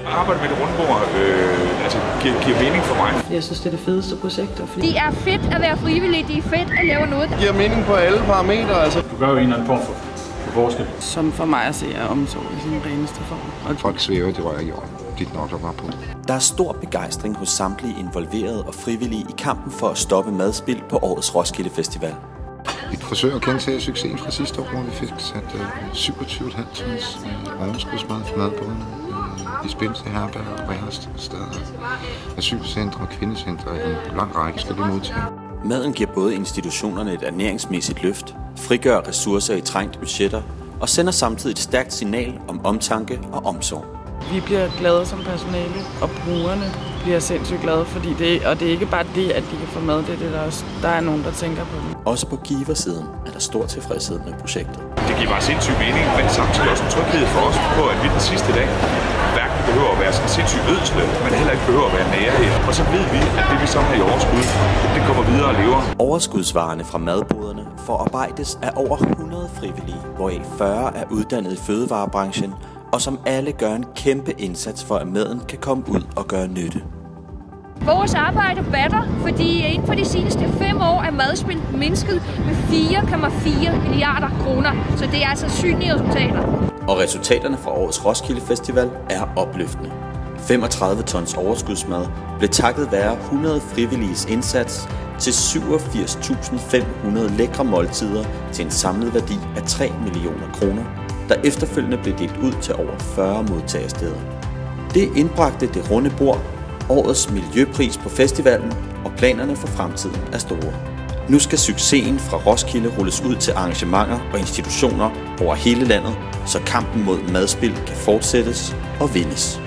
Arbejde med det rundbord giver mening for mig. Jeg synes, det er det fedeste projekt. Det er fedt at være frivillig, det er fedt at lave noget. Det giver mening på alle parametre. Du gør jo en eller anden form for forskel. Som for mig at se er omsorg i sin reneste form. Og folk svæver, det rører jorden. Dit nok der var på. Der er stor begejstring hos samtlige involverede og frivillige i kampen for at stoppe madspild på årets Roskilde Festival. Vi forsøger at gentage succesen fra sidste år, hvor vi fik sat 27,5 tons overskudsmad for madbådene i Spindse, herberg, væresteder, asylcentre og kvindecentre i en lang række forskellige modtager. Maden giver både institutionerne et ernæringsmæssigt løft, frigør ressourcer i trængte budgetter og sender samtidig et stærkt signal om omtanke og omsorg. Vi bliver glade som personale, og brugerne bliver sindssygt glade, fordi det er ikke bare det, at de kan få mad, det er det, der er nogen, der tænker på dem. Også på giversiden er der stor tilfredshed med projektet. Det giver bare sindssygt mening, men samtidig også en tryghed for os på, at vi den sidste dag hverken behøver at være sådan sindssygt ødsle, men heller ikke behøver at være nære her. Og så ved vi, at det vi så har i overskud, det kommer videre og lever. Overskudsvarerne fra madboderne forarbejdes af over 100 frivillige, hvoraf 40 er uddannet i fødevarebranchen, og som alle gør en kæmpe indsats for, at maden kan komme ud og gøre nytte. Vores arbejde batter, fordi inden for de seneste 5 år er madspild mindsket med 4,4 milliarder kroner. Så det er altså synlige resultater. Og resultaterne fra årets Roskilde Festival er opløftende. 35 tons overskudsmad blev takket være 100 frivilliges indsats til 87.500 lækre måltider til en samlet værdi af 3 millioner kroner, der efterfølgende blev delt ud til over 40 modtagersteder. Det indbragte det runde bord, årets miljøpris på festivalen, og planerne for fremtiden er store. Nu skal succesen fra Roskilde rulles ud til arrangementer og institutioner over hele landet, så kampen mod madspild kan fortsættes og vindes.